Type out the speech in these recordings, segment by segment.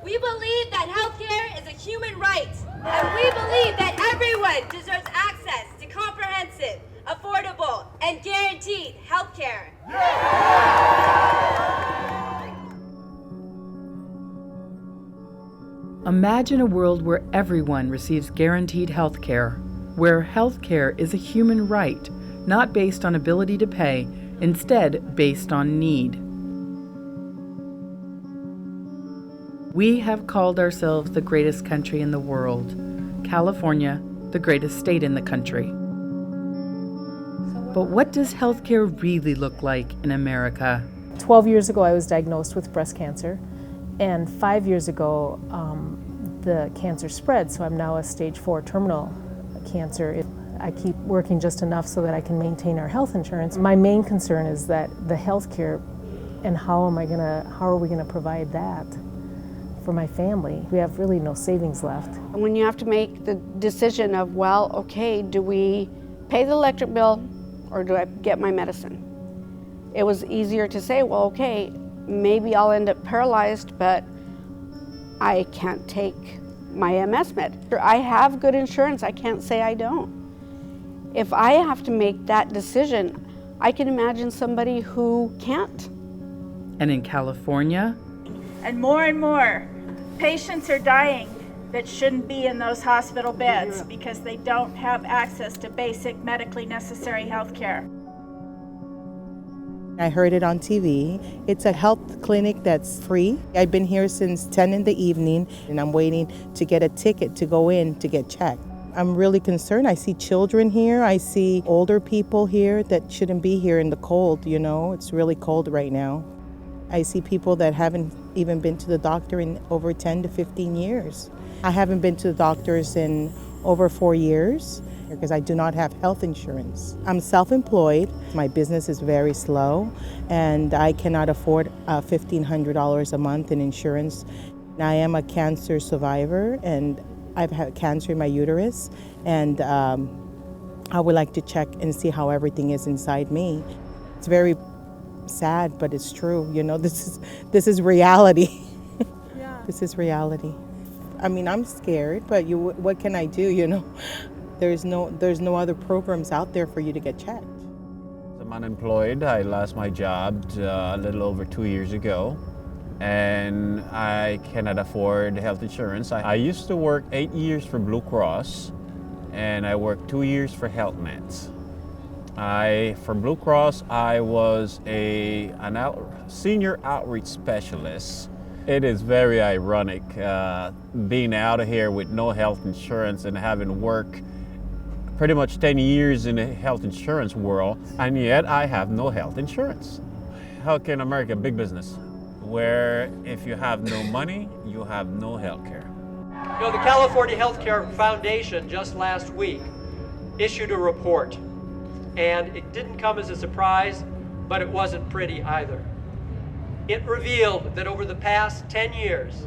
We believe that healthcare is a human right, and we believe that everyone deserves access to comprehensive, affordable, and guaranteed healthcare. Imagine a world where everyone receives guaranteed health care, where health care is a human right, not based on ability to pay, instead based on need. We have called ourselves the greatest country in the world. California, the greatest state in the country. But what does healthcare really look like in America? 12 years ago, I was diagnosed with breast cancer, and 5 years ago, the cancer spread, so I'm now a stage 4 terminal cancer. I keep working just enough so that I can maintain our health insurance. My main concern is that the health care, and how are we gonna provide that for my family? We have really no savings left. When you have to make the decision of, well, okay, do we pay the electric bill or do I get my medicine? It was easier to say, well, okay, maybe I'll end up paralyzed, but I can't take my MS med. I have good insurance, I can't say I don't. If I have to make that decision, I can imagine somebody who can't. And in California? And more patients are dying that shouldn't be in those hospital beds because they don't have access to basic medically necessary health care. I heard it on TV. It's a health clinic that's free. I've been here since 10 in the evening, and I'm waiting to get a ticket to go in to get checked. I'm really concerned. I see children here. I see older people here that shouldn't be here in the cold, you know. It's really cold right now. I see people that haven't even been to the doctor in over 10 to 15 years. I haven't been to the doctors in over 4 years because I do not have health insurance. I'm self-employed. My business is very slow, and I cannot afford $1,500 a month in insurance. I am a cancer survivor, and I've had cancer in my uterus, and I would like to check and see how everything is inside me. It's very sad, but it's true. You know, this is reality. Yeah. This is reality. I mean, I'm scared, but what can I do? You know, there's no other programs out there for you to get checked. I'm unemployed. I lost my job a little over 2 years ago, and I cannot afford health insurance. I used to work 8 years for Blue Cross, and I worked 2 years for Health Nets. For Blue Cross, I was a senior outreach specialist. It is very ironic being out of here with no health insurance and having worked pretty much 10 years in the health insurance world, and yet I have no health insurance. How can America, big business, where if you have no money, you have no health care? You know, the California Healthcare Foundation just last week issued a report, and it didn't come as a surprise, but it wasn't pretty either. It revealed that over the past 10 years,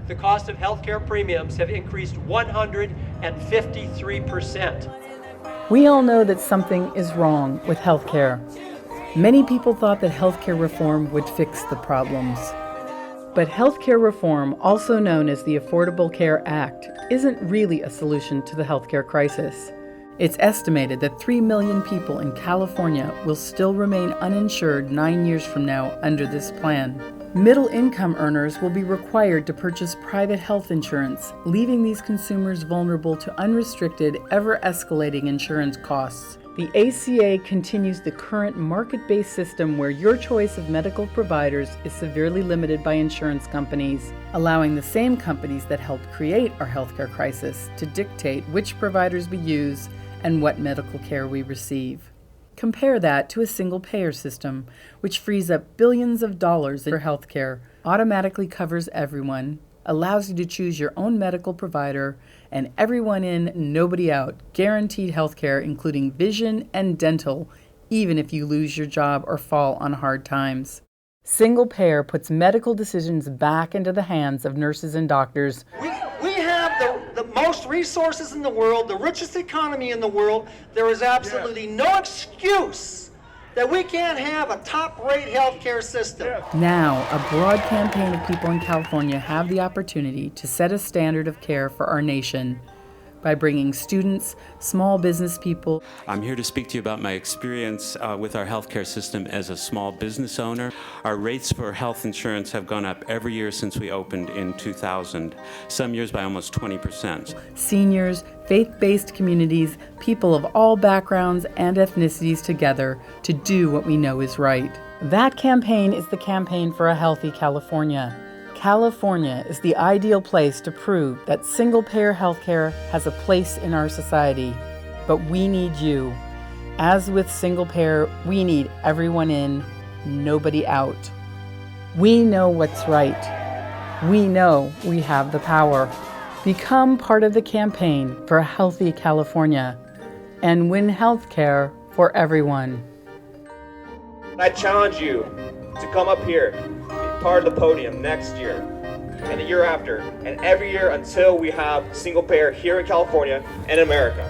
the cost of healthcare premiums have increased 153%. We all know that something is wrong with healthcare. Many people thought that healthcare reform would fix the problems. But healthcare reform, also known as the Affordable Care Act, isn't really a solution to the healthcare crisis. It's estimated that 3 million people in California will still remain uninsured 9 years from now under this plan. Middle-income earners will be required to purchase private health insurance, leaving these consumers vulnerable to unrestricted, ever-escalating insurance costs. The ACA continues the current market-based system where your choice of medical providers is severely limited by insurance companies, allowing the same companies that helped create our healthcare crisis to dictate which providers we use and what medical care we receive. Compare that to a single-payer system, which frees up billions of dollars for healthcare, automatically covers everyone, allows you to choose your own medical provider, and everyone in, nobody out, guaranteed healthcare, including vision and dental, even if you lose your job or fall on hard times. Single payer puts medical decisions back into the hands of nurses and doctors. We have the most resources in the world, the richest economy in the world. There is absolutely no excuse that we can't have a top-rate healthcare system. Now, a broad campaign of people in California have the opportunity to set a standard of care for our nation by bringing students, small business people. I'm here to speak to you about my experience with our healthcare system as a small business owner. Our rates for health insurance have gone up every year since we opened in 2000, some years by almost 20%. Seniors, faith-based communities, people of all backgrounds and ethnicities together to do what we know is right. That campaign is the campaign for a healthy California. California is the ideal place to prove that single-payer healthcare has a place in our society. But we need you. As with single-payer, we need everyone in, nobody out. We know what's right. We know we have the power. Become part of the campaign for a healthy California and win healthcare for everyone. I challenge you to come up here, be part of the podium next year and the year after and every year until we have single payer here in California and America.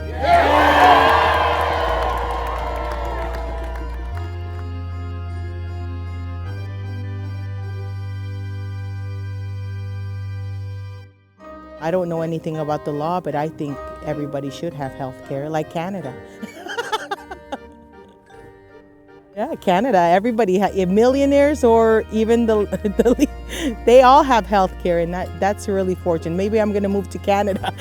I don't know anything about the law, but I think everybody should have health care, like Canada. Yeah, Canada, everybody, millionaires or even they all have health care, and that's really fortunate. Maybe I'm going to move to Canada.